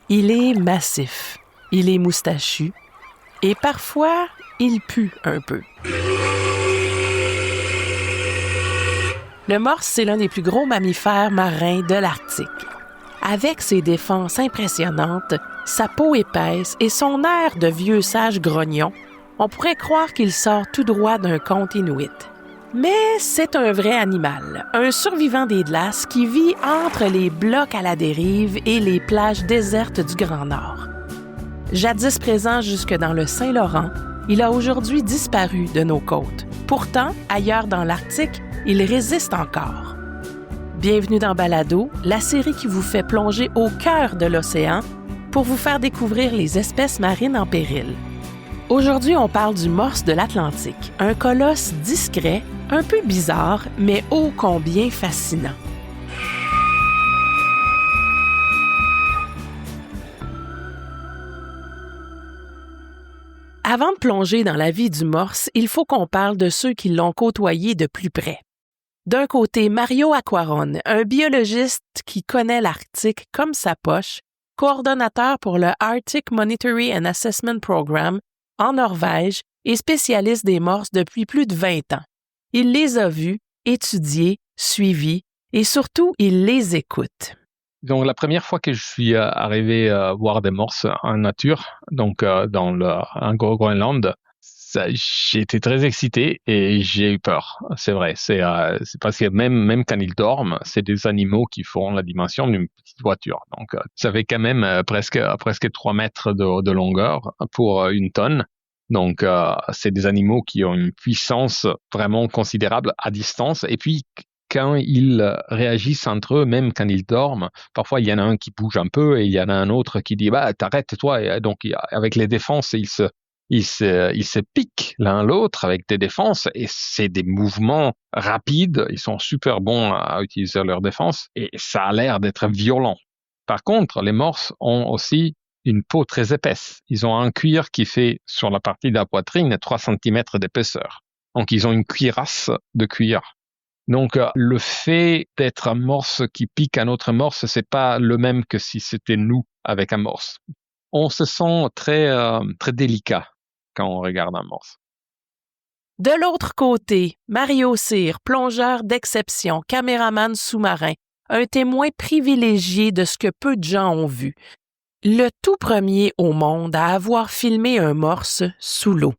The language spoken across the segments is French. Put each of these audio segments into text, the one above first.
Il est massif, il est moustachu et parfois, il pue un peu. Le morse, c'est l'un des plus gros mammifères marins de l'Arctique. Avec ses défenses impressionnantes, sa peau épaisse et son air de vieux sage grognon, on pourrait croire qu'il sort tout droit d'un conte inuit. Mais c'est un vrai animal, un survivant des glaces qui vit entre les blocs à la dérive et les plages désertes du Grand Nord. Jadis présent jusque dans le Saint-Laurent, il a aujourd'hui disparu de nos côtes. Pourtant, ailleurs dans l'Arctique, il résiste encore. Bienvenue dans Balado, la série qui vous fait plonger au cœur de l'océan pour vous faire découvrir les espèces marines en péril. Aujourd'hui, on parle du morse de l'Atlantique, un colosse discret, un peu bizarre, mais ô combien fascinant. Avant de plonger dans la vie du morse, il faut qu'on parle de ceux qui l'ont côtoyé de plus près. D'un côté, Mario Acquaron, un biologiste qui connaît l'Arctique comme sa poche, coordonnateur pour le Arctic Monitoring and Assessment Program en Norvège et spécialiste des morses depuis plus de 20 ans. Il les a vus, étudiés, suivis et surtout, il les écoute. Donc, la première fois que je suis arrivé à voir des morses en nature, donc en Groenland, j'ai été très excité et j'ai eu peur. C'est vrai, c'est parce que même quand ils dorment, c'est des animaux qui font la dimension d'une petite voiture. Donc, ça fait quand même presque 3 mètres de longueur pour une tonne. Donc, c'est des animaux qui ont une puissance vraiment considérable à distance. Et puis, quand ils réagissent entre eux, même quand ils dorment, parfois il y en a un qui bouge un peu et il y en a un autre qui dit « t'arrêtes toi ». Et donc, avec les défenses, ils se piquent l'un l'autre avec des défenses et c'est des mouvements rapides. Ils sont super bons à utiliser leur défense et ça a l'air d'être violent. Par contre, les morses ont aussi une peau très épaisse. Ils ont un cuir qui fait, sur la partie de la poitrine, 3 cm d'épaisseur. Donc, ils ont une cuirasse de cuir. Donc, le fait d'être un morse qui pique un autre morse, c'est pas le même que si c'était nous avec un morse. On se sent très délicat quand on regarde un morse. De l'autre côté, Mario Cyr, plongeur d'exception, caméraman sous-marin, un témoin privilégié de ce que peu de gens ont vu. Le tout premier au monde à avoir filmé un morse sous l'eau.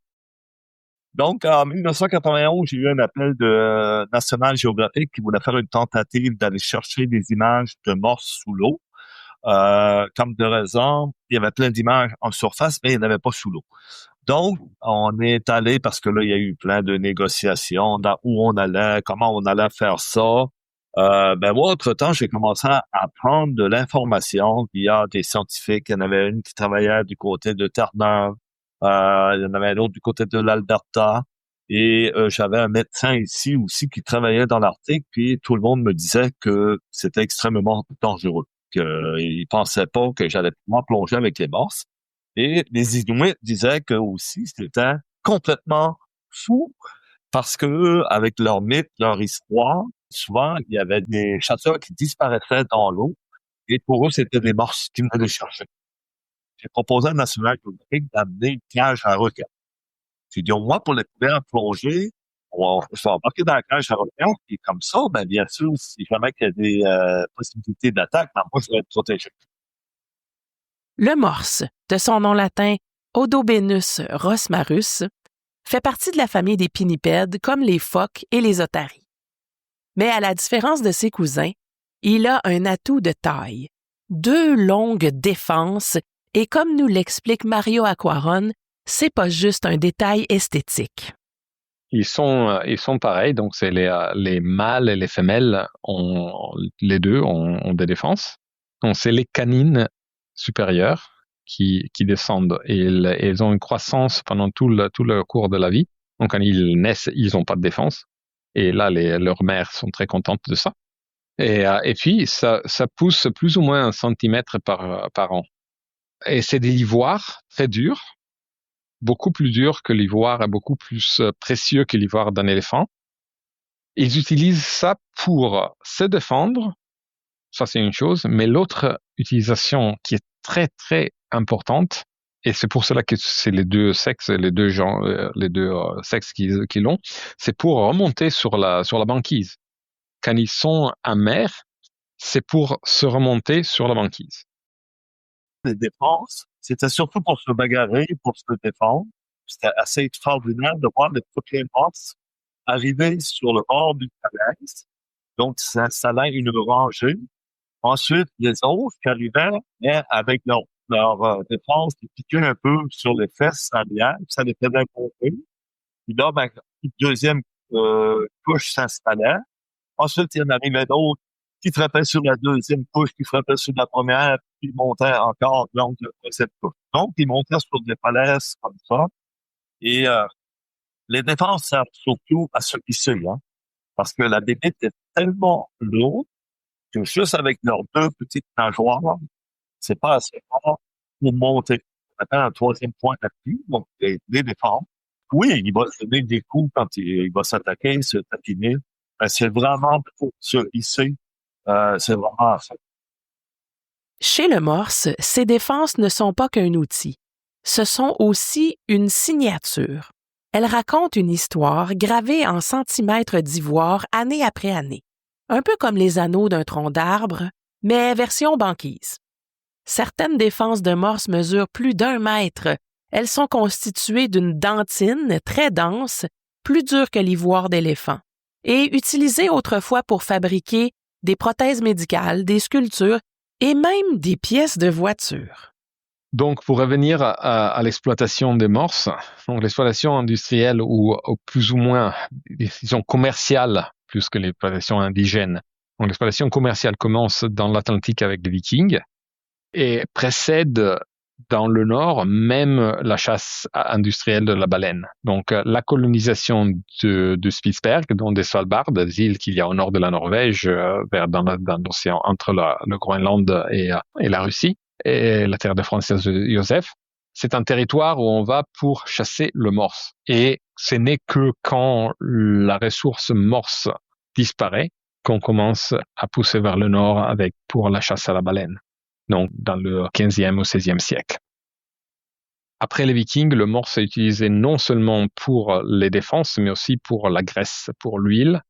Donc, en 1991, j'ai eu un appel de National Geographic qui voulait faire une tentative d'aller chercher des images de morses sous l'eau. Comme de raison, il y avait plein d'images en surface, mais il n'y en avait pas sous l'eau. Donc, on est allé, parce que là, il y a eu plein de négociations dans où on allait, comment on allait faire ça. Moi, entre-temps, j'ai commencé à prendre de l'information via des scientifiques. Il y en avait une qui travaillait du côté de Terre-Neuve. Il y en avait un autre du côté de l'Alberta. Et j'avais un médecin ici aussi qui travaillait dans l'Arctique. Puis tout le monde me disait que c'était extrêmement dangereux. Qu'ils pensaient pas que j'allais pouvoir plonger avec les morses. Et les Inuits disaient que aussi c'était complètement fou parce que avec leur mythe, leur histoire, souvent il y avait des chasseurs qui disparaissaient dans l'eau et pour eux c'était des morses qui venaient les chercher. J'ai proposé à National Geographic d'amener une cage à requins. J'ai dit au moins pour les pouvoir plonger, je vais embarquer dans la cage à requins et comme ça, bien sûr, si jamais il y a des possibilités d'attaque, moi je vais être protégé. Le morse, de son nom latin Odobenus rosmarus, fait partie de la famille des pinnipèdes comme les phoques et les otaries. Mais à la différence de ses cousins, il a un atout de taille, 2 longues défenses et comme nous l'explique Mario Acquaron, c'est pas juste un détail esthétique. Ils sont pareils, donc c'est les mâles et les femelles les deux ont des défenses. Donc c'est les canines supérieures qui descendent et ils ont une croissance pendant tout le cours de la vie. Donc quand ils naissent, ils n'ont pas de défense. Et là, leurs mères sont très contentes de ça. Et puis ça pousse plus ou moins 1 centimètre par an. Et c'est des ivoires très durs, beaucoup plus durs que l'ivoire et beaucoup plus précieux que l'ivoire d'un éléphant. Ils utilisent ça pour se défendre Ça, c'est une chose. Mais l'autre utilisation qui est très, très importante, et c'est pour cela que c'est les deux sexes, les deux sexes qui l'ont, c'est pour remonter sur la banquise. Quand ils sont en mer, c'est pour se remonter sur la banquise. Les défenses, c'était surtout pour se bagarrer, pour se défendre. C'était assez extraordinaire de voir les premiers morses arriver sur le bord du falaise. Donc, ça installait une rangée. Ensuite, les autres qui arrivaient, mais avec leur défense, ils piquaient un peu sur les fesses arrière, puis ça les faisait compter. Puis là, ben, une deuxième couche s'installait. Ensuite, il y en arrivait d'autres qui frappaient sur la deuxième couche, qui frappaient sur la première, puis ils montaient encore donc la troisième couche. Donc, ils montaient sur des falaises comme ça. Et les défenses servent surtout à se hisser, hein, parce que la bébête est tellement lourde que juste avec leurs deux petites nageoires, c'est pas assez fort pour monter. On appelle un troisième point d'appui, donc les défenses. Oui, il va donner des coups quand il va s'attaquer, se taquiner. Mais c'est vraiment pour se hisser. C'est vraiment ça. Chez le morse, ces défenses ne sont pas qu'un outil. Ce sont aussi une signature. Elles racontent une histoire gravée en centimètres d'ivoire année après année. Un peu comme les anneaux d'un tronc d'arbre, mais version banquise. Certaines défenses de morse mesurent plus d'1 mètre. Elles sont constituées d'une dentine très dense, plus dure que l'ivoire d'éléphant, et utilisées autrefois pour fabriquer des prothèses médicales, des sculptures et même des pièces de voiture. Donc, pour revenir à l'exploitation des morses, donc l'exploitation industrielle ou plus ou moins, disons, commerciale, plus que l'exploitation indigène. Donc, l'exploitation commerciale commence dans l'Atlantique avec les Vikings et précède dans le nord même la chasse industrielle de la baleine. Donc, la colonisation de Spitsberg, donc des Svalbard, des îles qu'il y a au nord de la Norvège, dans l'océan entre le Groenland et la Russie, et la terre de Franz Josef, c'est un territoire où on va pour chasser le morse. Et ce n'est que quand la ressource morse disparaît qu'on commence à pousser vers le nord pour la chasse à la baleine. Donc, dans le 15e ou 16e siècle. Après les Vikings, le morse est utilisé non seulement pour les défenses, mais aussi pour la graisse, pour l'huile,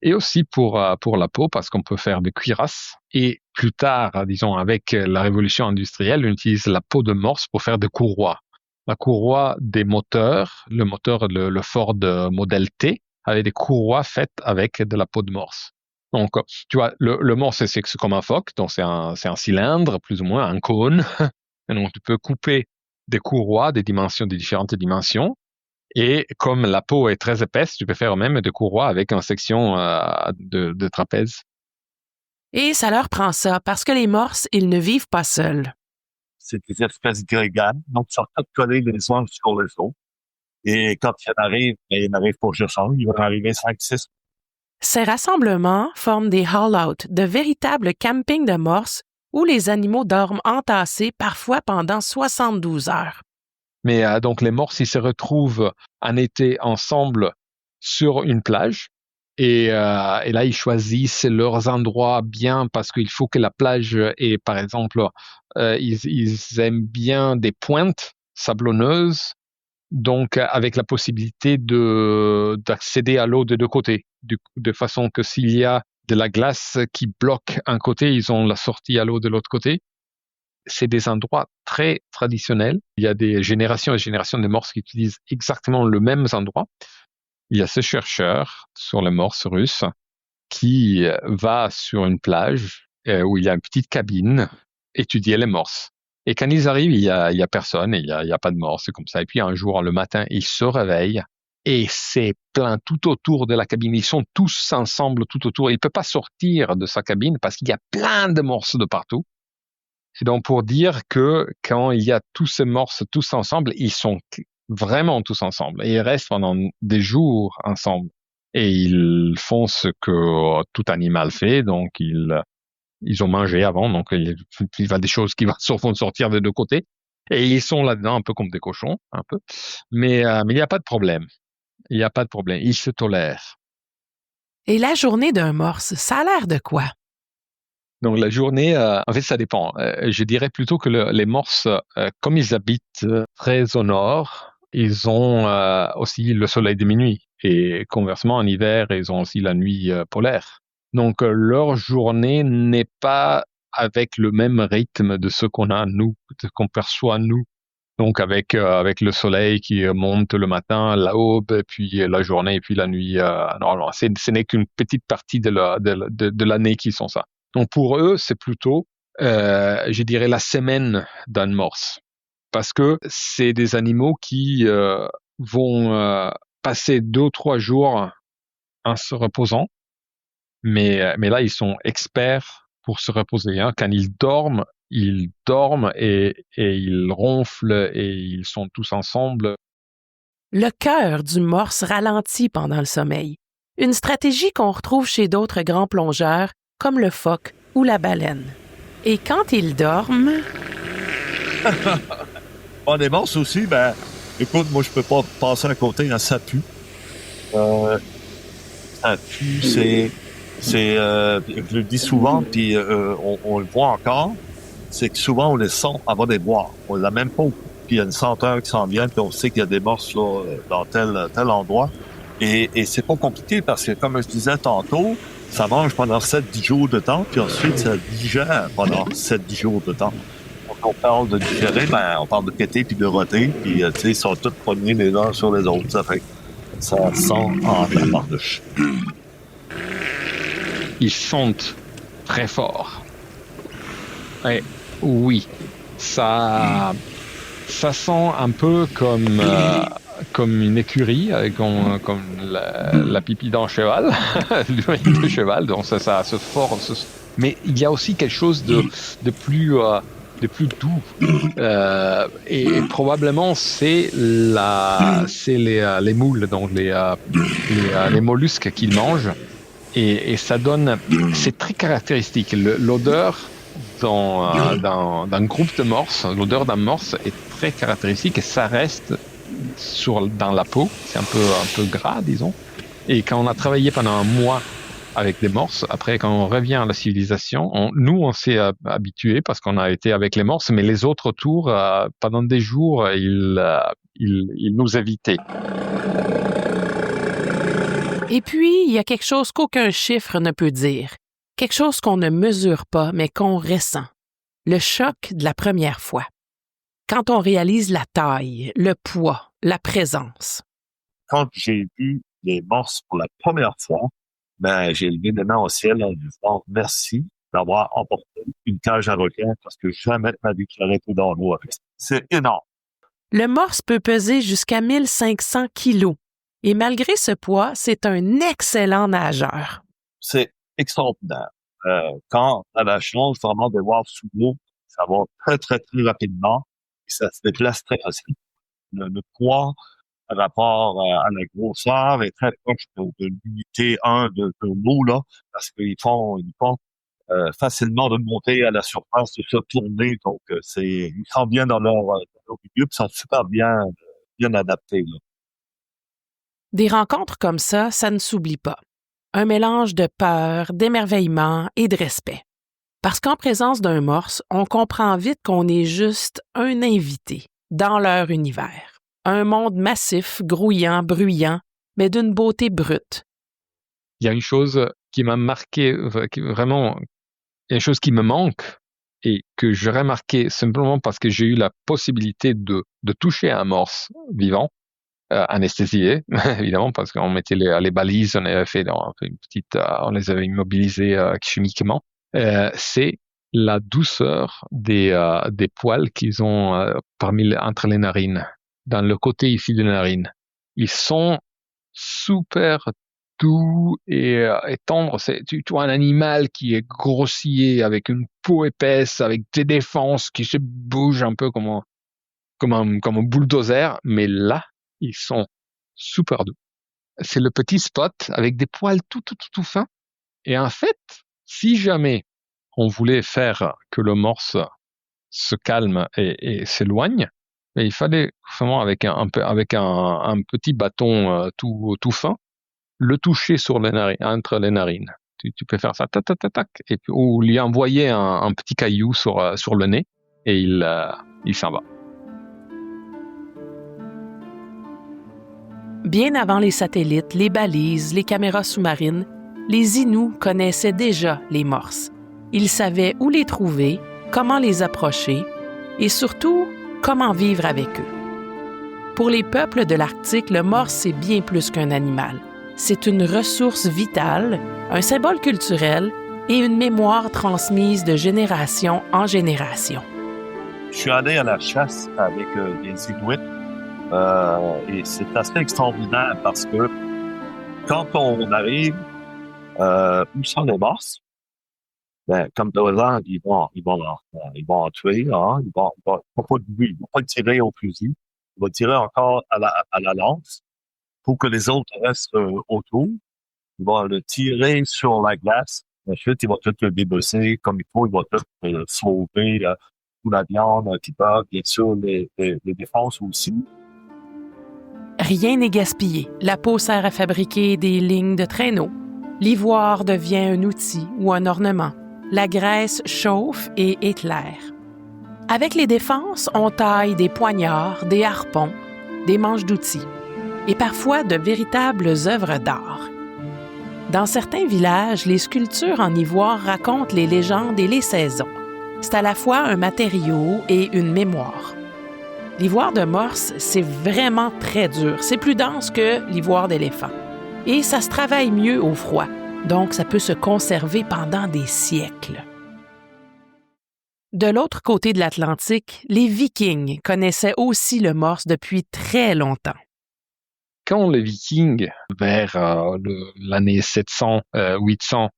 et aussi pour la peau, parce qu'on peut faire des cuirasses. Et plus tard, disons, avec la révolution industrielle, on utilise la peau de morse pour faire des courroies. La courroie des moteurs, le Ford modèle T, avait des courroies faites avec de la peau de morse. Donc, tu vois, le morse, c'est comme un phoque, donc c'est un cylindre, plus ou moins, un cône. Et donc, tu peux couper des courroies des différentes dimensions. Et comme la peau est très épaisse, tu peux faire même des courroies avec une section de trapèze. Et ça leur prend ça, parce que les morses, ils ne vivent pas seuls. C'est des espèces grégaires, donc ils sont tous collés les uns sur les autres. Et quand il n'arrive pas juste un, il va en arriver 5-6. Ces rassemblements forment des haul-out, de véritables campings de morses où les animaux dorment entassés parfois pendant 72 heures. Mais donc les morses, ils se retrouvent en été ensemble sur une plage et là, ils choisissent leurs endroits bien parce qu'il faut que la plage ait, par exemple, ils aiment bien des pointes sablonneuses, donc avec la possibilité d'accéder à l'eau des deux côtés, de façon que s'il y a de la glace qui bloque un côté, ils ont la sortie à l'eau de l'autre côté. C'est des endroits très traditionnels. Il y a des générations et générations de morses qui utilisent exactement le même endroit. Il y a ce chercheur sur les morses russes qui va sur une plage où il y a une petite cabine étudier les morses. Et quand ils arrivent, il y a personne, il y a pas de morses, c'est comme ça. Et puis un jour, le matin, ils se réveillent et c'est plein tout autour de la cabine. Ils sont tous ensemble tout autour. Il peut pas sortir de sa cabine parce qu'il y a plein de morses de partout. C'est donc pour dire que quand il y a tous ces morses tous ensemble, ils sont vraiment tous ensemble et ils restent pendant des jours ensemble et ils font ce que tout animal fait, donc ils ont mangé avant, donc il y a des choses qui vont sortir des deux côtés et ils sont là-dedans un peu comme des cochons, un peu, mais il n'y a pas de problème. Il n'y a pas de problème, ils se tolèrent. Et la journée d'un morse, ça a l'air de quoi? Donc la journée, en fait, ça dépend. Je dirais plutôt que les morses, comme ils habitent très au nord, ils ont aussi le soleil de minuit. Et conversement, en hiver, ils ont aussi la nuit polaire. Donc leur journée n'est pas avec le même rythme de ce qu'on a nous, de ce qu'on perçoit nous. Donc avec le soleil qui monte le matin, l'aube, et puis la journée, et puis la nuit. Non, ce n'est qu'une petite partie de l'année qui sont ça. Donc pour eux, c'est plutôt, je dirais, la semaine d'un morse, parce que c'est des animaux qui vont passer 2 ou 3 jours en se reposant, mais là ils sont experts pour se reposer. Hein. Quand ils dorment et ils ronflent et ils sont tous ensemble. Le cœur du morse ralentit pendant le sommeil, une stratégie qu'on retrouve chez d'autres grands plongeurs comme le phoque ou la baleine. Et quand ils dorment... Bon, des morses aussi, ben, écoute, moi, je peux pas passer à côté, hein, ça pue. Ça pue, je le dis souvent, puis on le voit encore, c'est que souvent, on les sent avant de les boire. On l'a même pas, puis il y a une senteur qui s'en vient, puis on sait qu'il y a des morses là, dans tel endroit. Et c'est pas compliqué, parce que, comme je disais tantôt, ça mange pendant 7-10 jours de temps, puis ensuite, ça digère pendant 7-10 jours de temps. Donc, on parle de digérer, ben, on parle de péter puis de roter, puis, tu sais, ils sont tous premiers les uns sur les autres. Ça fait ça sent en tabarnouche. Ils sentent très fort. Et oui, ça sent un peu comme une écurie, comme la pipi d'un cheval, l'urine de cheval. Donc ça se force. Mais il y a aussi quelque chose de plus doux. Et probablement c'est les moules, donc les mollusques qu'ils mangent. Et ça donne, c'est très caractéristique. L'odeur d'un groupe de morses, l'odeur d'un morse est très caractéristique et ça reste dans la peau. C'est un peu gras, disons. Et quand on a travaillé pendant un mois avec des morses, après quand on revient à la civilisation, on s'est habitué parce qu'on a été avec les morses, mais les autres autour, pendant des jours, ils nous évitaient. Et puis, il y a quelque chose qu'aucun chiffre ne peut dire. Quelque chose qu'on ne mesure pas, mais qu'on ressent. Le choc de la première fois. Quand on réalise la taille, le poids, la présence. Quand j'ai vu les morses pour la première fois, ben, j'ai levé les mains au ciel en disant merci d'avoir emporté une cage à requins parce que jamais de ma vie que j'aurais été dans l'eau avec ça. C'est énorme. Le morse peut peser jusqu'à 1500 kilos. Et malgré ce poids, c'est un excellent nageur. C'est extraordinaire. Quand on a la chance vraiment de voir sous l'eau, ça va très, très, très rapidement et ça se déplace très facilement. Le poids par rapport à la grosseur est très proche de l'unité 1 de l'eau, là, parce qu'ils font facilement remonter à la surface, de se tourner. Donc, ils sont bien dans leur milieu, puis sont super bien adaptés, là. Des rencontres comme ça ne s'oublie pas. Un mélange de peur, d'émerveillement et de respect. Parce qu'en présence d'un morse, on comprend vite qu'on est juste un invité dans leur univers. Un monde massif, grouillant, bruyant, mais d'une beauté brute. Il y a une chose qui m'a marqué, vraiment, il y a une chose qui me manque et que j'ai remarqué simplement parce que j'ai eu la possibilité de toucher un morse vivant, anesthésié, évidemment, parce qu'on mettait les balises, on avait fait une petite, on les avait immobilisés chimiquement. C'est la douceur des poils qu'ils ont entre les narines, dans le côté ici des narines. Ils sont super doux et tendres. Tu vois un animal qui est grossier, avec une peau épaisse, avec des défenses qui se bougent un peu comme un bulldozer, mais là, ils sont super doux. C'est le petit spot avec des poils tout fins. Et en fait, si jamais on voulait faire que le morse se calme et s'éloigne, il fallait vraiment avec un petit bâton tout fin, le toucher sur les narines, entre les narines. tu peux faire ça, tac, tac, tac, tac, et puis, ou lui envoyer un petit caillou sur le nez, et il s'en va. Bien avant les satellites, les balises, les caméras sous-marines, les Inuits connaissaient déjà les morses. Ils savaient où les trouver, comment les approcher et surtout, comment vivre avec eux. Pour les peuples de l'Arctique, le morse, c'est bien plus qu'un animal. C'est une ressource vitale, un symbole culturel et une mémoire transmise de génération en génération. Je suis allé à la chasse avec des Inuits et c'est assez extraordinaire parce que quand on arrive où sont les morses, ben, comme de hasard, ils vont en tuer, hein, ils vont pas tirer au fusil, ils vont tirer encore à la lance pour que les autres restent autour. Ils vont le tirer sur la glace. Ensuite, ils vont tout le débosser comme il faut. Ils vont tout sauver toute la viande un petit peu. Bien sûr, les défenses aussi. Rien n'est gaspillé. La peau sert à fabriquer des lignes de traîneau. L'ivoire devient un outil ou un ornement. La graisse chauffe et éclaire. Avec les défenses, on taille des poignards, des harpons, des manches d'outils et parfois de véritables œuvres d'art. Dans certains villages, les sculptures en ivoire racontent les légendes et les saisons. C'est à la fois un matériau et une mémoire. L'ivoire de morse, c'est vraiment très dur. C'est plus dense que l'ivoire d'éléphant. Et ça se travaille mieux au froid. Donc, ça peut se conserver pendant des siècles. De l'autre côté de l'Atlantique, les Vikings connaissaient aussi le morse depuis très longtemps. Quand les Vikings, vers l'année 700, 800,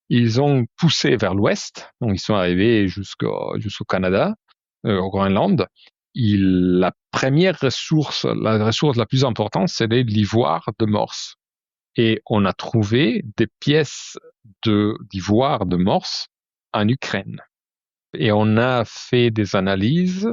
ils ont poussé vers l'ouest, donc ils sont arrivés jusqu'au Canada, au Groenland, la première ressource, la ressource la plus importante, c'était l'ivoire de morse. Et on a trouvé des pièces d'ivoire de morse en Ukraine. Et on a fait des analyses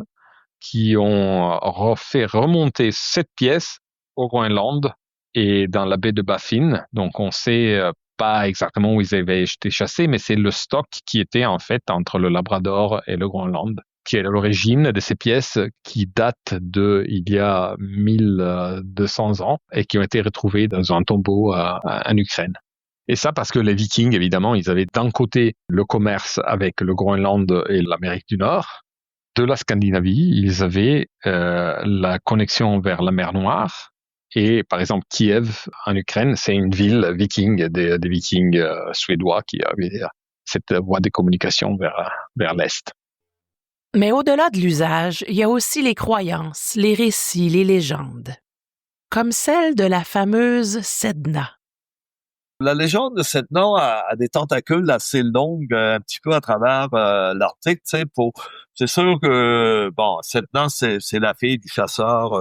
qui ont fait remonter cette pièce au Groenland et dans la baie de Baffin. Donc, on sait pas exactement où ils avaient été chassés, mais c'est le stock qui était en fait entre le Labrador et le Groenland, qui est l'origine de ces pièces qui datent il y a 1200 ans et qui ont été retrouvées dans un tombeau en Ukraine. Et ça parce que les Vikings, évidemment, ils avaient d'un côté le commerce avec le Groenland et l'Amérique du Nord. De la Scandinavie, ils avaient la connexion vers la mer Noire. Et par exemple, Kiev, en Ukraine, c'est une ville viking, des Vikings suédois qui avaient cette voie de communication vers l'Est. Mais au-delà de l'usage, il y a aussi les croyances, les récits, les légendes. Comme celle de la fameuse Sedna. La légende de Sedna a des tentacules assez longues un petit peu à travers l'Arctique, tu sais, c'est sûr que Sedna c'est la fille du chasseur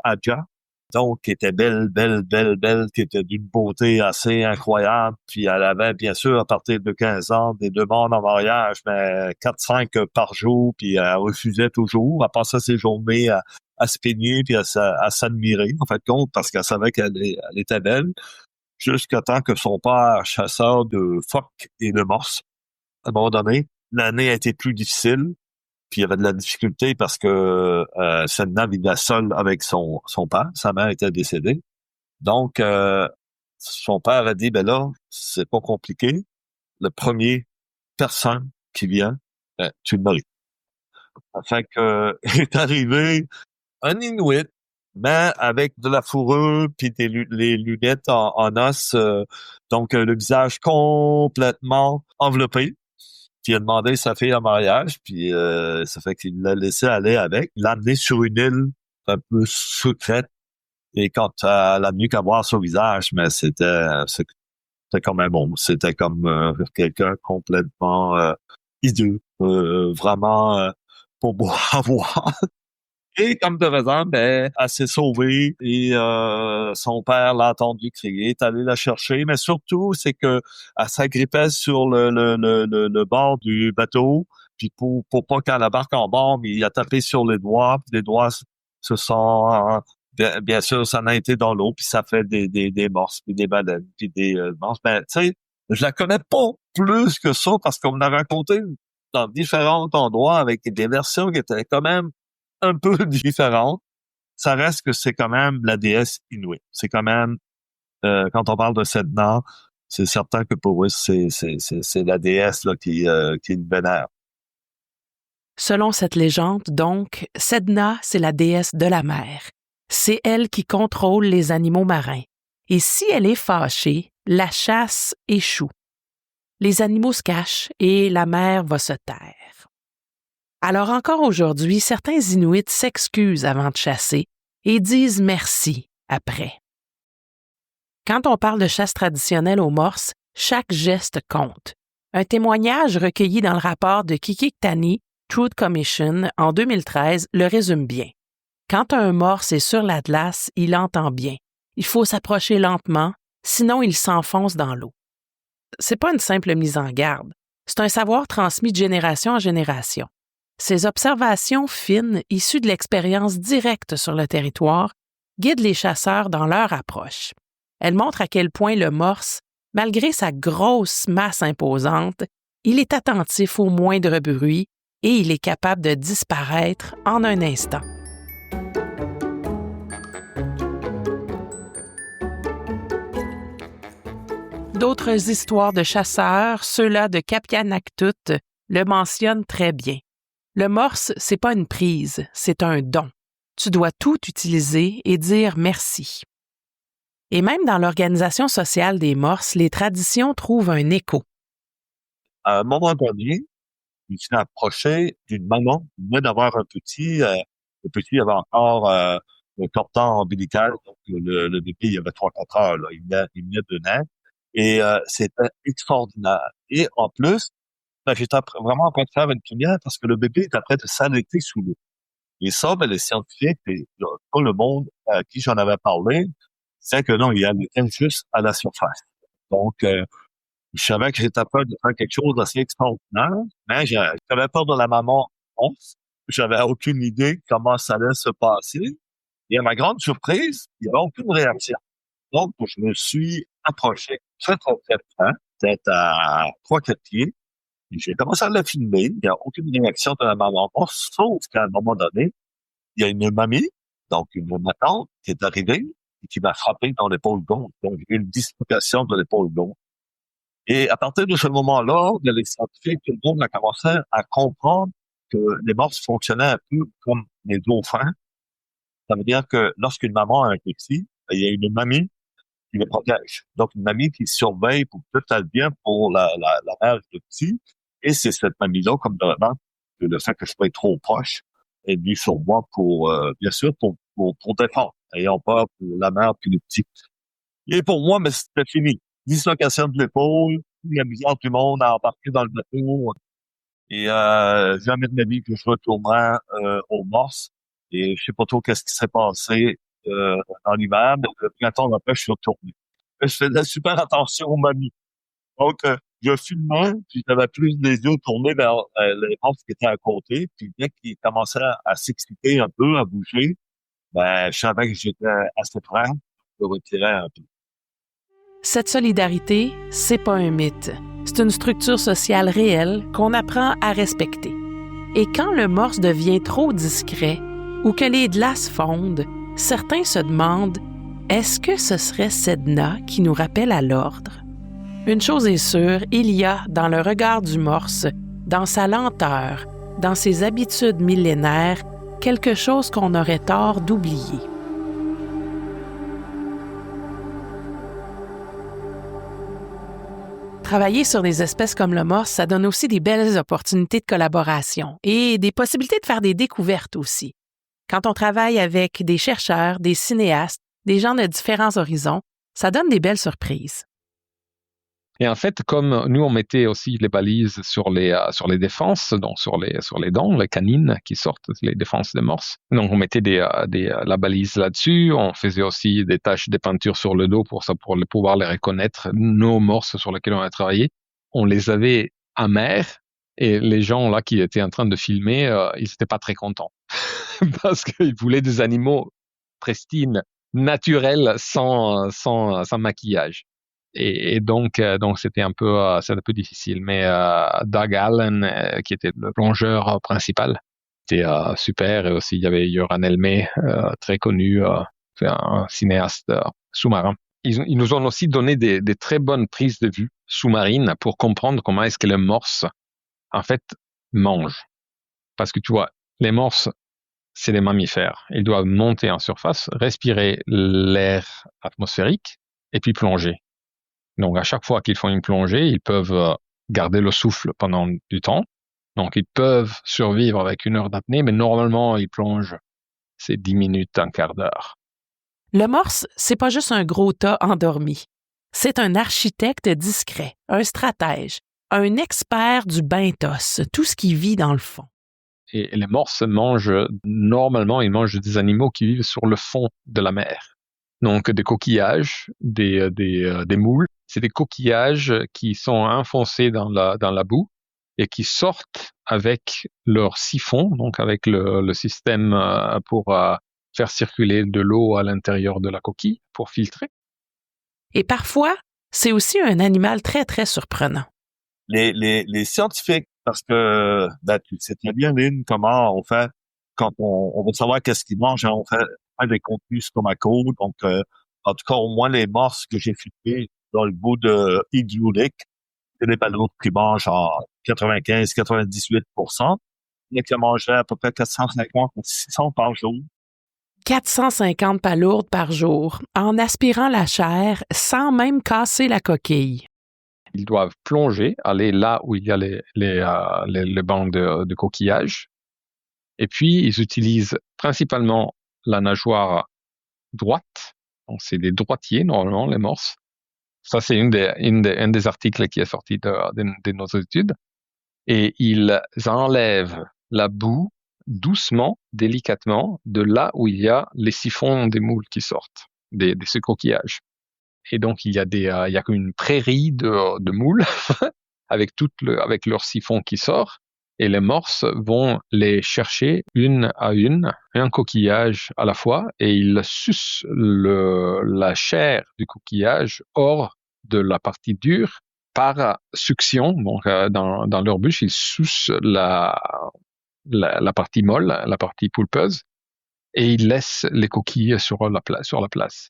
Adja, donc qui était belle, qui était d'une beauté assez incroyable, puis elle avait bien sûr à partir de 15 ans des demandes en mariage, mais 4-5 par jour, puis elle refusait toujours, elle passait ses journées à se peigner puis à s'admirer en fait compte parce qu'elle savait qu'elle était belle. Jusqu'à temps que son père, chasseur de phoques et de morses, à un moment donné, l'année a été plus difficile, puis il y avait de la difficulté parce que Sedna vivait seule avec son père, sa mère était décédée. Donc, son père a dit, ben là, c'est pas compliqué, le premier personne qui vient, tu le maries. Fait que est arrivé un Inuit, mais avec de la fourrure puis les lunettes en os, donc le visage complètement enveloppé. Puis il a demandé sa fille en mariage, puis ça fait qu'il l'a laissé aller avec. Il l'a amené sur une île un peu secrète. Et quand elle a venu qu'à voir son visage, mais c'était quand même bon. C'était comme quelqu'un complètement hideux, vraiment pour beau à voir. Et comme de raison, elle s'est sauvée et son père l'a entendu crier, est allé la chercher, mais surtout, c'est que elle s'agrippait sur le bord du bateau, puis pour pas qu'elle embarque en bord, mais il a tapé sur les doigts, puis les doigts se sont bien sûr, ça a été dans l'eau, puis ça fait des morses, puis des baleines, puis des morses. Ben, tu sais, Je la connais pas plus que ça parce qu'on me l'a raconté dans différents endroits avec des versions qui étaient quand même un peu différentes. Ça reste que c'est quand même la déesse Inuit. C'est quand même, quand on parle de Sedna, c'est certain que pour eux, c'est la déesse là, qui une vénère. Selon cette légende, donc, Sedna, c'est la déesse de la mer. C'est elle qui contrôle les animaux marins. Et si elle est fâchée, la chasse échoue. Les animaux se cachent et la mer va se taire. Alors encore aujourd'hui, certains Inuits s'excusent avant de chasser et disent merci après. Quand on parle de chasse traditionnelle aux morses, chaque geste compte. Un témoignage recueilli dans le rapport de Qikiqtani Truth Commission en 2013 le résume bien. Quand un morse est sur l'Atlas, il entend bien. Il faut s'approcher lentement, sinon il s'enfonce dans l'eau. C'est pas une simple mise en garde. C'est un savoir transmis de génération en génération. Ces observations fines, issues de l'expérience directe sur le territoire, guident les chasseurs dans leur approche. Elles montrent à quel point le morse, malgré sa grosse masse imposante, il est attentif au moindre bruit et il est capable de disparaître en un instant. D'autres histoires de chasseurs, ceux-là de Kapianaktut, le mentionnent très bien. Le morse, c'est pas une prise, c'est un don. Tu dois tout utiliser et dire merci. Et même dans l'organisation sociale des morses, les traditions trouvent un écho. À un moment donné, je me suis approché d'une maman qui venait d'avoir un petit. Le petit avait encore le cordon ombilical, donc le bébé, il avait 3-4 heures, là, il venait de naître. Et c'était extraordinaire. Et en plus, j'étais vraiment en train de faire une lumière parce que le bébé était en train de s'arrêter sous l'eau. Et ça, les scientifiques et tout le monde à qui j'en avais parlé, c'est que non, il était juste à la surface. Donc, je savais que j'étais peur de faire quelque chose d'assez extraordinaire, mais j'avais peur de la maman. J'avais aucune idée comment ça allait se passer. Et à ma grande surprise, il n'y avait aucune réaction. Donc, je me suis approché très, très, très près, peut-être à 3-4 pieds. Et j'ai commencé à la filmer. Il n'y a aucune réaction de la maman, sauf qu'à un moment donné, il y a une mamie, donc ma tante, qui est arrivée et qui m'a frappé dans l'épaule gauche. Donc, j'ai eu une dislocation de l'épaule gauche. Et à partir de ce moment-là, les scientifiques, tout le monde a commencé à comprendre que les morses fonctionnaient un peu comme les dauphins. Ça veut dire que lorsqu'une maman a un petit, il y a une mamie qui les protège. Donc, une mamie qui surveille pour que tout aille bien pour la mère du petit. Et c'est cette mamie-là, comme vraiment, que le fait que je sois trop proche, est venue sur moi pour, bien sûr, pour défendre. Ayant peur pour la mère puis le petit. Et pour moi, mais c'était fini. Dislocation de l'épaule, la misère du monde à embarquer dans le bateau. Et jamais de ma vie que je retournerai au morse. Et je sais pas trop qu'est-ce qui s'est passé en l'hiver, mais le printemps après, je suis retourné. Je faisais super attention aux mamies. Donc, je filmais, puis j'avais plus les yeux tournés vers les morses qui étaient à côté. Puis dès qu'ils commençaient à s'exciter un peu, à bouger, ben, je savais que j'étais assez prêt. Je me retirais un peu. Cette solidarité, c'est pas un mythe. C'est une structure sociale réelle qu'on apprend à respecter. Et quand le morse devient trop discret ou que les glaces fondent, certains se demandent « Est-ce que ce serait Sedna qui nous rappelle à l'ordre? » Une chose est sûre, il y a dans le regard du morse, dans sa lenteur, dans ses habitudes millénaires, quelque chose qu'on aurait tort d'oublier. Travailler sur des espèces comme le morse, ça donne aussi des belles opportunités de collaboration et des possibilités de faire des découvertes aussi. Quand on travaille avec des chercheurs, des cinéastes, des gens de différents horizons, ça donne des belles surprises. Et en fait, comme nous, on mettait aussi les balises sur les défenses, donc sur les dents, les canines qui sortent, les défenses des morses. Donc, on mettait la balise là-dessus. On faisait aussi des taches de peinture sur le dos pour pouvoir les reconnaître, nos morses sur lesquelles on a travaillé. On les avait amers et les gens là qui étaient en train de filmer, ils n'étaient pas très contents parce qu'ils voulaient des animaux pristines, naturels, sans maquillage. Et donc c'était c'est un peu difficile. Mais Doug Allen, qui était le plongeur principal, c'était super. Et aussi il y avait Göran Helmé, très connu, un cinéaste sous-marin. Ils nous ont aussi donné des très bonnes prises de vue sous-marines pour comprendre comment est-ce que les morses en fait mangent. Parce que tu vois, les morses, c'est des mammifères. Ils doivent monter en surface, respirer l'air atmosphérique et puis plonger. Donc, à chaque fois qu'ils font une plongée, ils peuvent garder le souffle pendant du temps. Donc, ils peuvent survivre avec 1 heure d'apnée, mais normalement, ils plongent, c'est 10 minutes, un quart d'heure. Le morse, c'est pas juste un gros tas endormi. C'est un architecte discret, un stratège, un expert du benthos, tout ce qui vit dans le fond. Et les morses normalement, ils mangent des animaux qui vivent sur le fond de la mer. Donc, des coquillages, des moules. C'est des coquillages qui sont enfoncés dans la boue et qui sortent avec leur siphon, donc avec le système pour faire circuler de l'eau à l'intérieur de la coquille pour filtrer. Et parfois, c'est aussi un animal très, très surprenant. Les scientifiques, parce que tu sais très bien, Lynn, comment on fait quand on veut savoir qu'est-ce qu'ils mangent, on fait des contenus stomacaux. Donc, en tout cas, au moins les morses que j'ai filmées dans le bout de hydraulique, c'est des balourdes qui mangent en 95-98%, mais qui mangeraient à peu près 450 ou 600 par jour. 450 palourdes par jour, en aspirant la chair sans même casser la coquille. Ils doivent plonger, aller là où il y a les bancs de coquillages. Et puis, ils utilisent principalement la nageoire droite. Donc, c'est des droitiers, normalement, les morses. Ça, c'est un des articles qui est sorti de nos études. Et ils enlèvent la boue doucement, délicatement, de là où il y a les siphons des moules qui sortent, de ces coquillages. Et donc, il y a une prairie de moules avec leur siphon qui sort. Et les morses vont les chercher une à une, un coquillage à la fois, et ils sucent la chair du coquillage hors de la partie dure par succion. Donc, dans leur bouche, ils sucent la partie molle, la partie pulpeuse, et ils laissent les coquilles sur la place.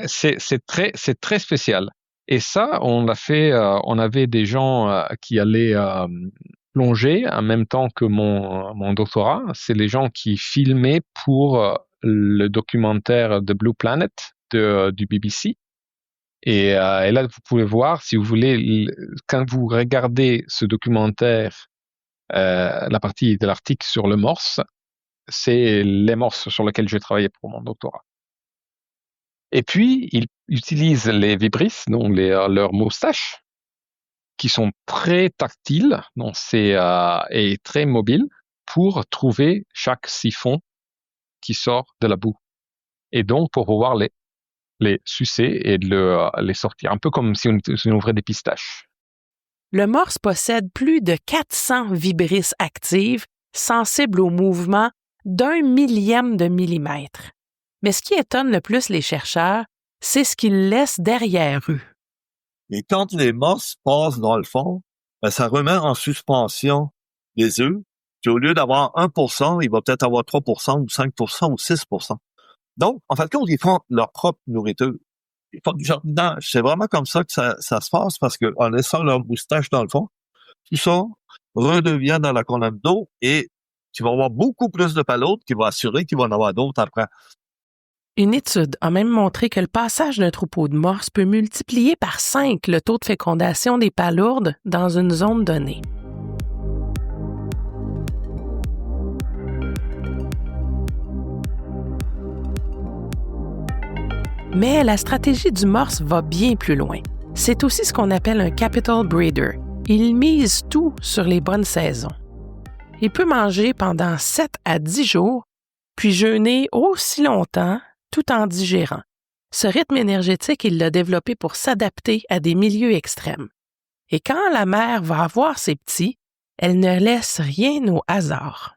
C'est très spécial. Et ça, on l'a fait. On avait des gens qui allaient plonger en même temps que mon doctorat. C'est les gens qui filmaient pour le documentaire The Blue Planet du BBC. Et là, vous pouvez voir, si vous voulez, quand vous regardez ce documentaire, la partie de l'article sur le morse, c'est les morses sur lesquels j'ai travaillé pour mon doctorat. Et puis, ils utilisent les vibrisses, donc leurs moustaches, qui sont très tactiles, donc et très mobiles, pour trouver chaque siphon qui sort de la boue. Et donc, pour pouvoir les sucer et les sortir. Un peu comme si on ouvrait des pistaches. Le morse possède plus de 400 vibrisses actives, sensibles au mouvement d'1 millième de millimètre. Mais ce qui étonne le plus les chercheurs, c'est ce qu'ils laissent derrière eux. Et quand les morses passent dans le fond, ça remet en suspension les œufs. Puis au lieu d'avoir 1%, il va peut-être avoir 3% ou 5% ou 6%. Donc, en fait, ils font leur propre nourriture. Ils font du jardinage. C'est vraiment comme ça que ça se passe, parce qu'en laissant leur moustache dans le fond, tout ça redevient dans la colonne d'eau, et tu vas avoir beaucoup plus de palourdes qui vont assurer qu'il va en avoir d'autres après. Une étude a même montré que le passage d'un troupeau de morses peut multiplier par 5 le taux de fécondation des palourdes dans une zone donnée. Mais la stratégie du morse va bien plus loin. C'est aussi ce qu'on appelle un capital breeder. Il mise tout sur les bonnes saisons. Il peut manger pendant 7 à 10 jours, puis jeûner aussi longtemps tout en digérant. Ce rythme énergétique, il l'a développé pour s'adapter à des milieux extrêmes. Et quand la mère va avoir ses petits, elle ne laisse rien au hasard.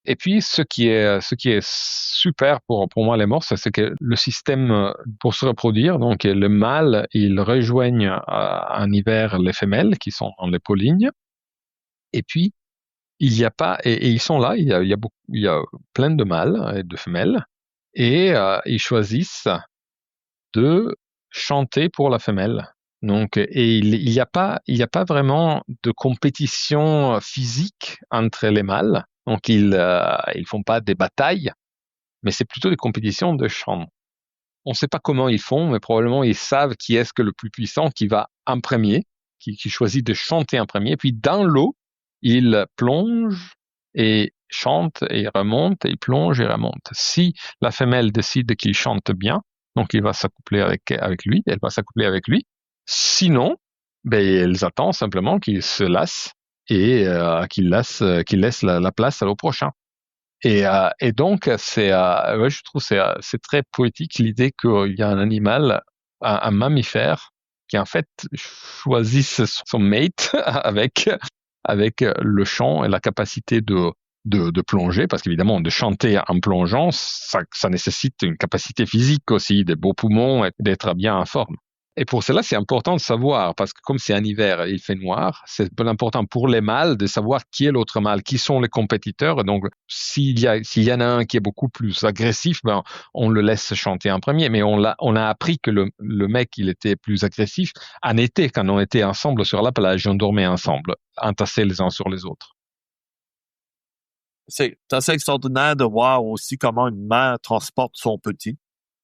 Et puis, ce qui est super pour moi, les morses, c'est que le système pour se reproduire, donc le mâle, ils rejoignent en hiver les femelles qui sont dans les pollines. Et puis, il y a pas, et ils sont là, il y a plein de mâles et de femelles, et ils choisissent de chanter pour la femelle. Donc, et il y a pas vraiment de compétition physique entre les mâles. Donc, ils font pas des batailles, mais c'est plutôt des compétitions de chant. On ne sait pas comment ils font, mais probablement ils savent qui est-ce que le plus puissant qui va en premier, qui choisit de chanter en premier. Puis dans l'eau, il plonge et chante et remonte, et il plonge et remonte. Si la femelle décide qu'il chante bien, donc il va s'accoupler avec lui, elle va s'accoupler avec lui. Sinon, ben, elle attend simplement qu'il se lasse et qu'il laisse la place au prochain. Et donc, ouais, je trouve c'est très poétique l'idée qu'il y a un animal, un mammifère, qui en fait choisit son mate avec le chant et la capacité de plonger, parce qu'évidemment, de chanter en plongeant, ça nécessite une capacité physique aussi, des beaux poumons et d'être bien en forme. Et pour cela, c'est important de savoir, parce que comme c'est un hiver, il fait noir, c'est important pour les mâles de savoir qui est l'autre mâle, qui sont les compétiteurs. Donc, s'il y en a un qui est beaucoup plus agressif, ben, on le laisse chanter en premier. Mais on a appris que le mec, il était plus agressif en été, quand on était ensemble sur la plage, on dormait ensemble, entassés les uns sur les autres. C'est assez extraordinaire de voir aussi comment une mère transporte son petit.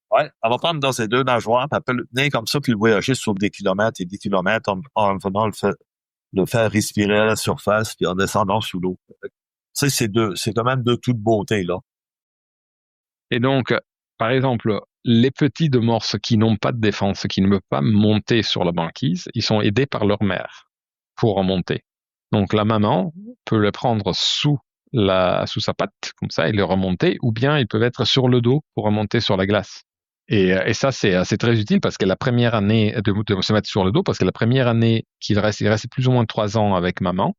Ouais, elle va prendre dans ses deux nageoires, puis elle peut le tenir comme ça, puis le voyager sur des kilomètres et des kilomètres en venant le faire respirer à la surface, puis en descendant sous l'eau. Tu sais, c'est quand même de toute beauté, là. Et donc, par exemple, les petits de morses qui n'ont pas de défense, qui ne peuvent pas monter sur la banquise, ils sont aidés par leur mère pour remonter. Donc, la maman peut les prendre sous sa patte, comme ça, et les remonter, ou bien ils peuvent être sur le dos pour remonter sur la glace. Et ça, c'est très utile parce que la première année de se mettre sur le dos, parce que la première année il reste plus ou moins 3 ans avec maman.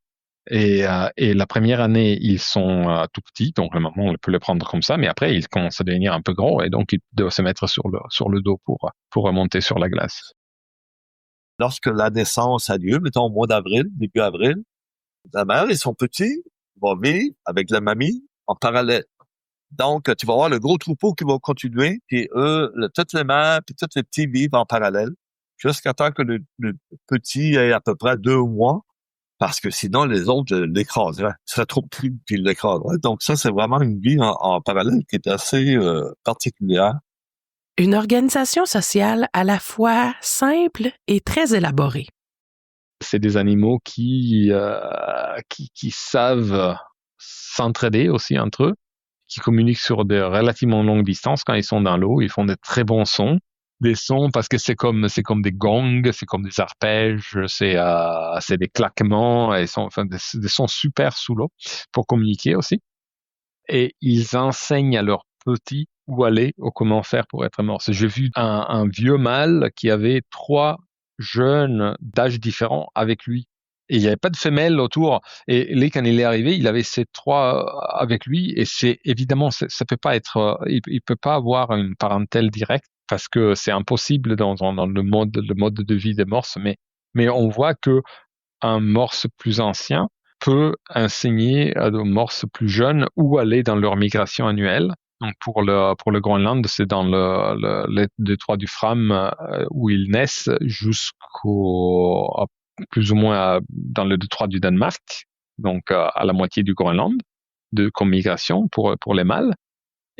Et la première année, ils sont tout petits, donc la maman peut les prendre comme ça, mais après, ils commencent à devenir un peu gros et donc ils doivent se mettre sur le dos pour remonter sur la glace. Lorsque la naissance a lieu, mettons au mois d'avril, début avril, la mère et son petit vont vivre avec la mamie en parallèle. Donc, tu vas voir le gros troupeau qui va continuer, puis eux, toutes les mères, puis tous les petits vivent en parallèle, jusqu'à temps que le petit ait à peu près 2 mois, parce que sinon, les autres l'écraseraient. Ce serait trop petit, puis ils l'écraseraient. Donc, ça, c'est vraiment une vie en parallèle qui est assez particulière. Une organisation sociale à la fois simple et très élaborée. C'est des animaux qui savent s'entraider aussi entre eux, qui communiquent sur des relativement longues distances quand ils sont dans l'eau. Ils font des très bons sons. Des sons parce que c'est comme des gongs, c'est comme des arpèges, c'est des claquements, et des sons super sous l'eau pour communiquer aussi. Et ils enseignent à leurs petits où aller ou comment faire pour être morse. J'ai vu un vieux mâle qui avait 3 jeunes d'âge différents avec lui. Et il n'y avait pas de femelle autour. Et là, quand il est arrivé, il avait ces 3 avec lui. Et c'est évidemment, ça peut pas être, il peut pas avoir une parentèle directe parce que c'est impossible dans le mode de vie des morses. Mais on voit que un morse plus ancien peut enseigner à des morses plus jeunes où aller dans leur migration annuelle. Donc pour le Groenland, c'est dans le détroit du Fram où ils naissent jusqu'au plus ou moins dans le détroit du Danemark, donc à la moitié du Groenland, comme migration pour les mâles.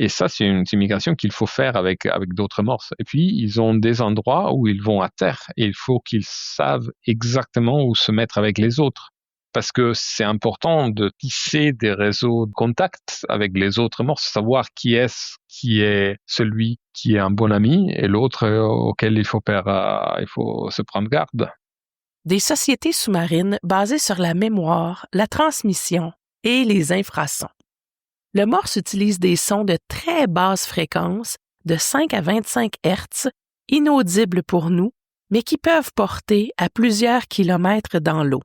Et ça, c'est une migration qu'il faut faire avec d'autres morses. Et puis, ils ont des endroits où ils vont à terre et il faut qu'ils savent exactement où se mettre avec les autres. Parce que c'est important de tisser des réseaux de contact avec les autres morses, savoir qui est celui qui est un bon ami et l'autre auquel il faut se prendre garde. Des sociétés sous-marines basées sur la mémoire, la transmission et les infrasons. Le morse utilise des sons de très basse fréquence, de 5 à 25 Hz, inaudibles pour nous, mais qui peuvent porter à plusieurs kilomètres dans l'eau.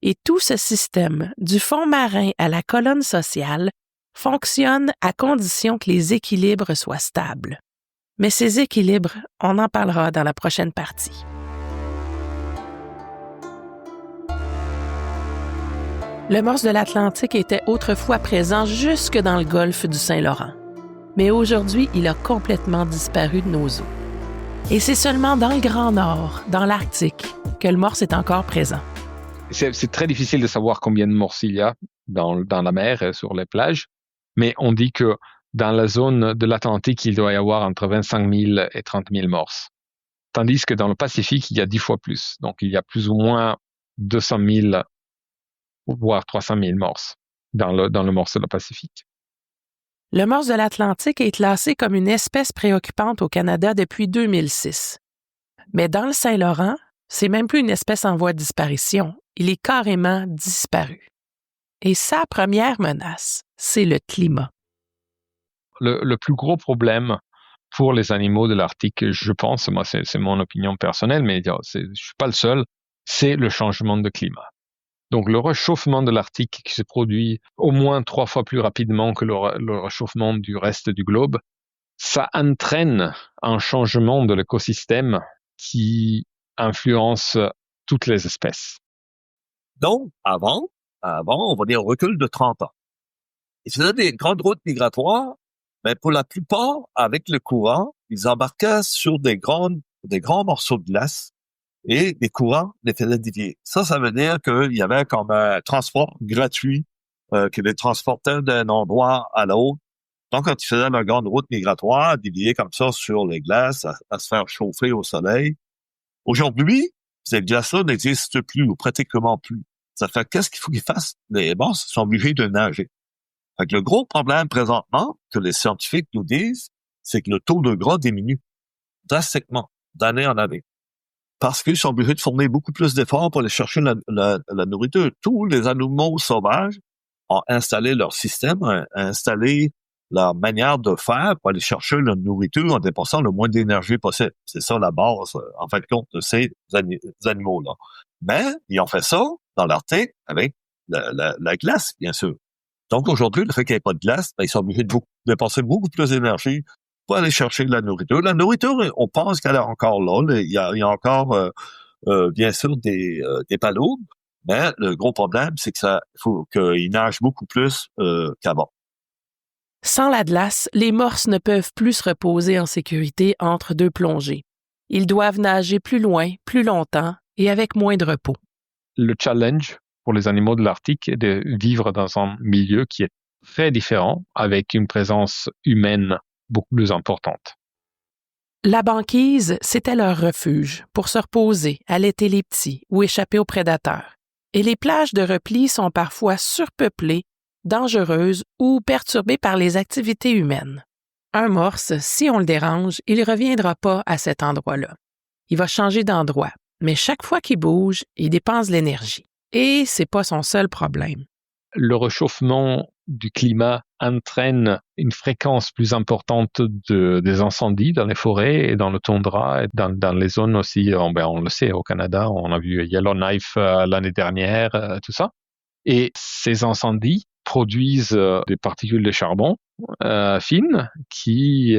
Et tout ce système, du fond marin à la colonne sociale, fonctionne à condition que les équilibres soient stables. Mais ces équilibres, on en parlera dans la prochaine partie. Le morse de l'Atlantique était autrefois présent jusque dans le golfe du Saint-Laurent. Mais aujourd'hui, il a complètement disparu de nos eaux. Et c'est seulement dans le Grand Nord, dans l'Arctique, que le morse est encore présent. C'est très difficile de savoir combien de morses il y a dans la mer et sur les plages, mais on dit que dans la zone de l'Atlantique, il doit y avoir entre 25 000 et 30 000 morses. Tandis que dans le Pacifique, il y a 10 fois plus. Donc, il y a plus ou moins 200 000, voire 300 000 morses dans le morse de Pacifique. Le morse de l'Atlantique est classé comme une espèce préoccupante au Canada depuis 2006. Mais dans le Saint-Laurent, c'est même plus une espèce en voie de disparition. Il est carrément disparu. Et sa première menace, c'est le climat. Le plus gros problème pour les animaux de l'Arctique, je pense, moi c'est mon opinion personnelle, mais je suis pas le seul, c'est le changement de climat. Donc le réchauffement de l'Arctique qui se produit au moins 3 fois plus rapidement que le réchauffement du reste du globe, ça entraîne un changement de l'écosystème qui influence toutes les espèces. Donc, avant, on va dire recul de 30 ans. Ils faisaient des grandes routes migratoires, mais pour la plupart, avec le courant, ils embarquaient sur des grands morceaux de glace et les courants les faisaient dévier. Ça veut dire qu'il y avait comme un transport gratuit qui les transportait d'un endroit à l'autre. Donc, quand ils faisaient leur grande route migratoire, dévier comme ça sur les glaces, à se faire chauffer au soleil. Aujourd'hui, ces glaces-là n'existent plus ou pratiquement plus. Ça fait qu'est-ce qu'il faut qu'ils fassent? Les morses sont obligés de nager. Fait que le gros problème présentement que les scientifiques nous disent, c'est que le taux de gras diminue drastiquement d'année en année. Parce qu'ils sont obligés de fournir beaucoup plus d'efforts pour aller chercher la nourriture. Tous les animaux sauvages ont installé leur système, ont installé leur manière de faire pour aller chercher la nourriture en dépensant le moins d'énergie possible. C'est ça la base, en fin de compte, de ces animaux-là. Mais ils ont fait ça dans l'Arctique avec la glace, bien sûr. Donc aujourd'hui, le fait qu'il n'y ait pas de glace, ils sont obligés de dépenser beaucoup plus d'énergie pour aller chercher de la nourriture. La nourriture, on pense qu'elle est encore là. Il y a encore, bien sûr, des paloudes, mais le gros problème, c'est que faut qu'ils nagent beaucoup plus qu'avant. Sans la glace, les morses ne peuvent plus se reposer en sécurité entre 2 plongées. Ils doivent nager plus loin, plus longtemps et avec moins de repos. Le challenge pour les animaux de l'Arctique est de vivre dans un milieu qui est très différent, avec une présence humaine beaucoup plus importante. La banquise, c'était leur refuge pour se reposer, allaiter les petits ou échapper aux prédateurs. Et les plages de repli sont parfois surpeuplées, dangereuses ou perturbées par les activités humaines. Un morse, si on le dérange, il ne reviendra pas à cet endroit-là. Il va changer d'endroit, mais chaque fois qu'il bouge, il dépense de l'énergie. Et c'est pas son seul problème. Le réchauffement du climat entraîne une fréquence plus importante des incendies dans les forêts et dans le toundra et dans les zones aussi. On le sait, au Canada, on a vu Yellowknife l'année dernière, tout ça. Et ces incendies produisent des particules de charbon fines qui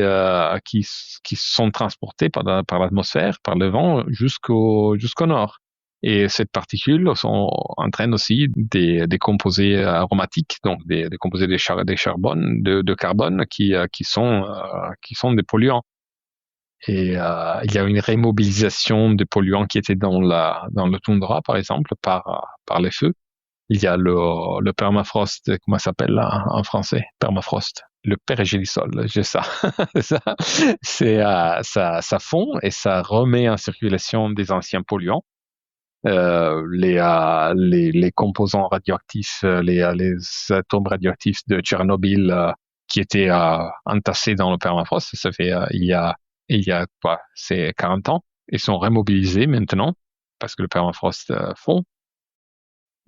sont transportées par l'atmosphère, par le vent jusqu'au nord. Et cette particule entraîne aussi des composés aromatiques, donc des composés de carbone qui sont des polluants. Et il y a une remobilisation des polluants qui étaient dans le toundra, par exemple, par les feux. Il y a le permafrost, comment ça s'appelle là en français? Permafrost. Le pergélisol, j'ai ça. Ça fond et ça remet en circulation des anciens polluants. Les composants radioactifs, les atomes radioactifs de Tchernobyl qui étaient entassés dans le permafrost, ça fait il y a quoi, c'est 40 ans, ils sont remobilisés maintenant parce que le permafrost fond.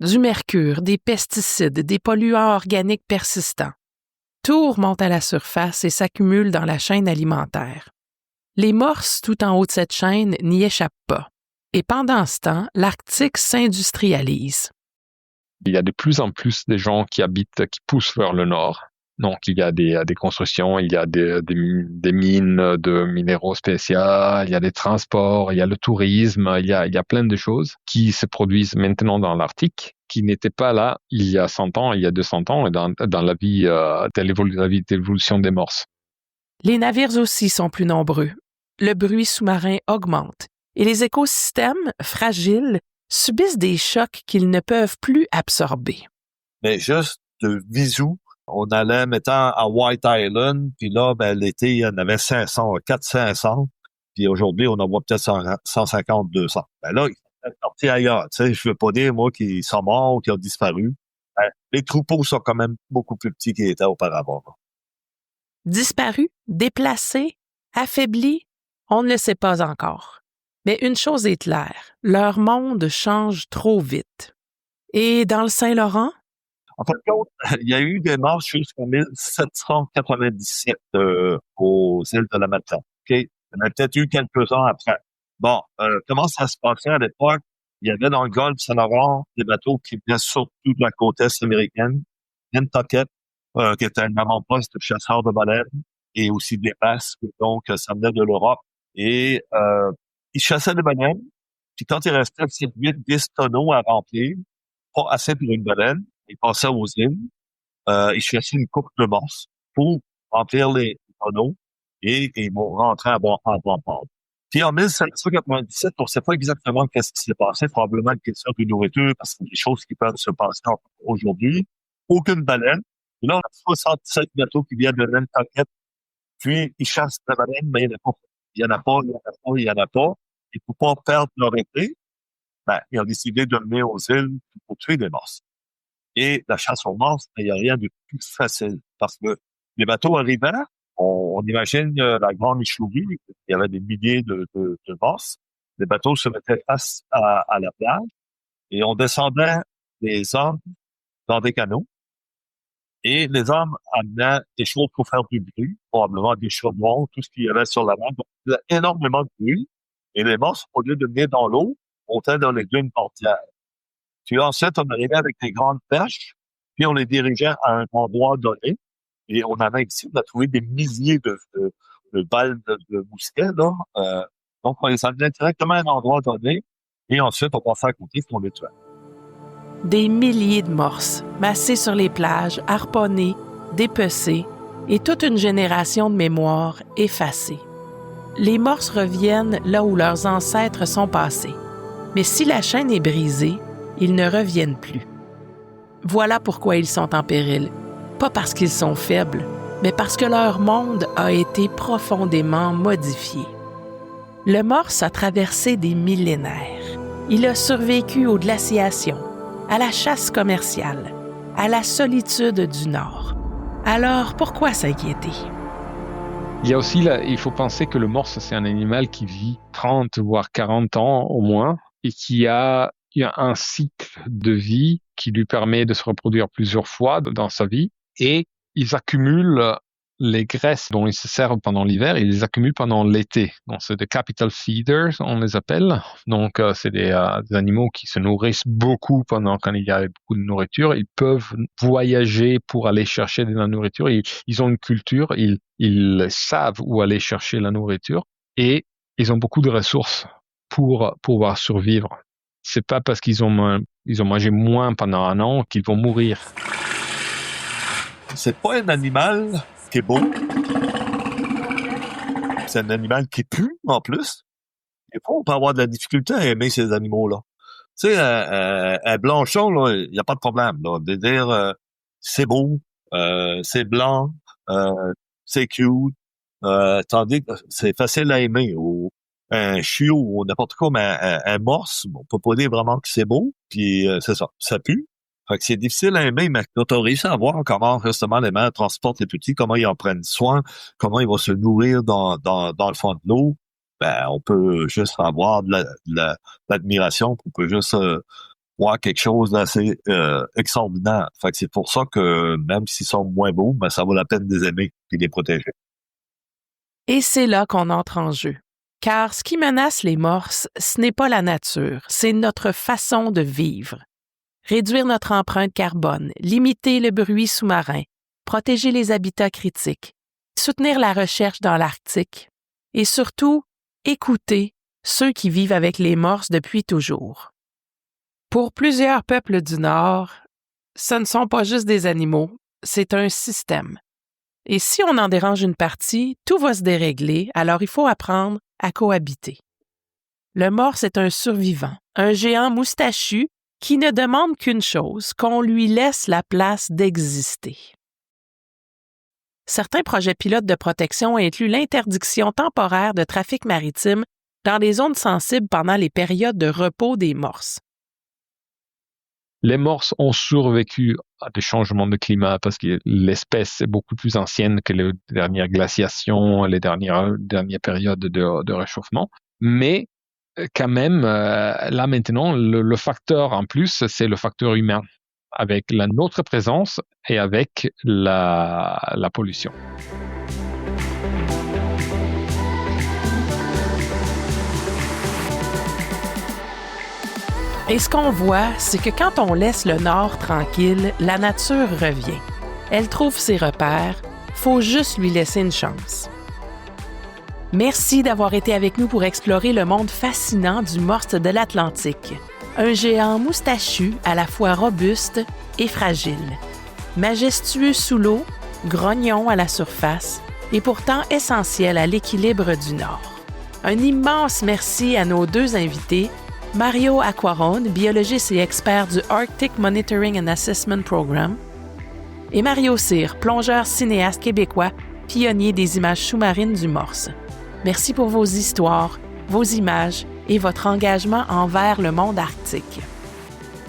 Du mercure, des pesticides, des polluants organiques persistants. Tout remonte à la surface et s'accumule dans la chaîne alimentaire. Les morses tout en haut de cette chaîne n'y échappent pas. Et pendant ce temps, l'Arctique s'industrialise. Il y a de plus en plus de gens qui poussent vers le nord. Donc, il y a des constructions, il y a des mines de minéraux spéciaux, il y a des transports, il y a le tourisme, il y a plein de choses qui se produisent maintenant dans l'Arctique, qui n'étaient pas là il y a 100 ans, il y a 200 ans, dans la vie, la vie d'évolution des morses. Les navires aussi sont plus nombreux. Le bruit sous-marin augmente et les écosystèmes, fragiles, subissent des chocs qu'ils ne peuvent plus absorber. Mais juste de visu, on allait, mettons, à White Island, puis là, l'été, il y en avait 400-500, puis aujourd'hui, on en voit peut-être 150, 200. Là, ils sont partis ailleurs. Tu sais, je veux pas dire, moi, qu'ils sont morts ou qu'ils ont disparu. Les troupeaux sont quand même beaucoup plus petits qu'ils étaient auparavant. Disparus, déplacés, affaiblis, on ne le sait pas encore. Mais une chose est claire, leur monde change trop vite. Et dans le Saint-Laurent? En fin de compte, il y a eu des morts jusqu'en 1797 aux îles de la Madeleine. Okay? Il y en a peut-être eu quelques-uns après. Bon, comment ça se passait à l'époque? Il y avait dans le golfe Saint-Laurent des bateaux qui venaient surtout de la côte est américaine, Nantucket, qui était un avant-poste de chasseurs de baleines, et aussi des passes, donc ça venait de l'Europe. Et ils chassaient des baleines, puis quand il restait 8-10 tonneaux à remplir, pas assez pour une baleine, ils passaient aux îles, ils chassaient une couple de morses pour remplir les tonneaux et ils vont rentrer à bon port. Puis en 1797, on ne sait pas exactement qu'est-ce qui s'est passé, probablement une question de nourriture, parce qu'il y a des choses qui peuvent se passer aujourd'hui. Aucune baleine. Et là, on a 67 bateaux qui viennent de Nantucket, puis ils chassent la baleine, mais il n'y en a pas. Il n'y en a pas, il n'y en a pas, il n'y en a pas. Et pour pas perdre leur été, ils ont décidé de venir aux îles pour tuer des morses. Et la chasse aux morses, il n'y a rien de plus facile parce que les bateaux arrivaient, on imagine la grande échourie, il y avait des milliers de morses. Les bateaux se mettaient face à la plage et on descendait les hommes dans des canots et les hommes amenaient des choses pour faire du bruit, probablement des chaudrons, tout ce qu'il y avait sur la mer. Donc, il y a énormément de bruit et les morses, au lieu de venir dans l'eau, montaient dans les dunes portières. Puis ensuite, on arrivait avec des grandes perches, puis on les dirigeait à un endroit donné. Et on avait ici, on a trouvé des milliers de balles de mousquet, là. Donc, on les amenait directement à un endroit donné. Et ensuite, on passait à côté, puis on les tuait. Des milliers de morses, massés sur les plages, harponnés, dépecés, et toute une génération de mémoires effacées. Les morses reviennent là où leurs ancêtres sont passés. Mais si la chaîne est brisée, ils ne reviennent plus. Voilà pourquoi ils sont en péril. Pas parce qu'ils sont faibles, mais parce que leur monde a été profondément modifié. Le morse a traversé des millénaires. Il a survécu aux glaciations, à la chasse commerciale, à la solitude du Nord. Alors, pourquoi s'inquiéter? Il y a aussi, il faut penser que le morse, c'est un animal qui vit 30 voire 40 ans au moins et qui a un cycle de vie qui lui permet de se reproduire plusieurs fois dans sa vie et ils accumulent les graisses dont ils se servent pendant l'hiver, ils les accumulent pendant l'été. Donc, c'est des capital feeders, on les appelle. Donc, c'est des animaux qui se nourrissent beaucoup quand il y a beaucoup de nourriture. Ils peuvent voyager pour aller chercher de la nourriture. Ils ont une culture, ils savent où aller chercher la nourriture et ils ont beaucoup de ressources pour pouvoir survivre. C'est pas parce qu'ils ont mangé moins pendant un an qu'ils vont mourir. C'est pas un animal qui est beau. C'est un animal qui pue, en plus. Des fois, on peut avoir de la difficulté à aimer ces animaux-là. Tu sais, un blanchon, là, il n'y a pas de problème, là. De dire, c'est beau, c'est blanc, c'est cute, tandis que c'est facile à aimer. Ou un chiot ou n'importe quoi, mais un morse, on peut pas dire vraiment que c'est beau, puis c'est ça pue. Fait que c'est difficile à aimer, mais quand on réussit à voir comment justement les mères transportent les petits, comment ils en prennent soin, comment ils vont se nourrir dans le fond de l'eau, on peut juste avoir de l'admiration, on peut juste voir quelque chose d'assez extraordinaire. Fait que c'est pour ça que même s'ils sont moins beaux, ça vaut la peine de les aimer et de les protéger. Et c'est là qu'on entre en jeu. Car ce qui menace les morses, ce n'est pas la nature, c'est notre façon de vivre. Réduire notre empreinte carbone, limiter le bruit sous-marin, protéger les habitats critiques, soutenir la recherche dans l'Arctique et surtout écouter ceux qui vivent avec les morses depuis toujours. Pour plusieurs peuples du Nord, ce ne sont pas juste des animaux, c'est un système. Et si on en dérange une partie, tout va se dérégler, alors il faut apprendre à cohabiter. Le morse est un survivant, un géant moustachu qui ne demande qu'une chose, qu'on lui laisse la place d'exister. Certains projets pilotes de protection incluent l'interdiction temporaire de trafic maritime dans les zones sensibles pendant les périodes de repos des morses. Les morses ont survécu à des changements de climat parce que l'espèce est beaucoup plus ancienne que les dernières glaciations, les dernières périodes de réchauffement. Mais quand même, là maintenant, le facteur en plus, c'est le facteur humain, avec notre présence et avec la pollution. Et ce qu'on voit, c'est que quand on laisse le Nord tranquille, la nature revient. Elle trouve ses repères, faut juste lui laisser une chance. Merci d'avoir été avec nous pour explorer le monde fascinant du morse de l'Atlantique. Un géant moustachu à la fois robuste et fragile. Majestueux sous l'eau, grognon à la surface et pourtant essentiel à l'équilibre du Nord. Un immense merci à nos deux invités, Mario Acquarone, biologiste et expert du Arctic Monitoring and Assessment Program, et Mario Cyr, plongeur cinéaste québécois, pionnier des images sous-marines du morse. Merci pour vos histoires, vos images et votre engagement envers le monde arctique.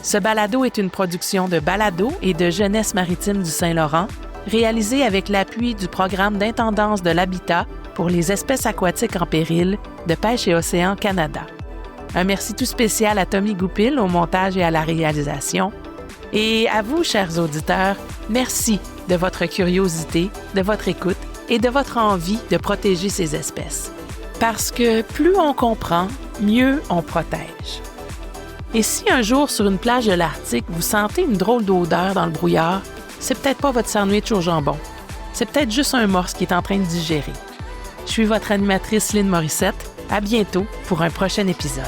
Ce balado est une production de Balado et de Jeunesse maritime du Saint-Laurent, réalisée avec l'appui du Programme d'intendance de l'habitat pour les espèces aquatiques en péril de Pêche et Océan Canada. Un merci tout spécial à Tommy Goupil au montage et à la réalisation. Et à vous, chers auditeurs, merci de votre curiosité, de votre écoute et de votre envie de protéger ces espèces. Parce que plus on comprend, mieux on protège. Et si un jour, sur une plage de l'Arctique, vous sentez une drôle d'odeur dans le brouillard, c'est peut-être pas votre sandwich au jambon. C'est peut-être juste un morse qui est en train de digérer. Je suis votre animatrice Lynne Morissette. À bientôt pour un prochain épisode.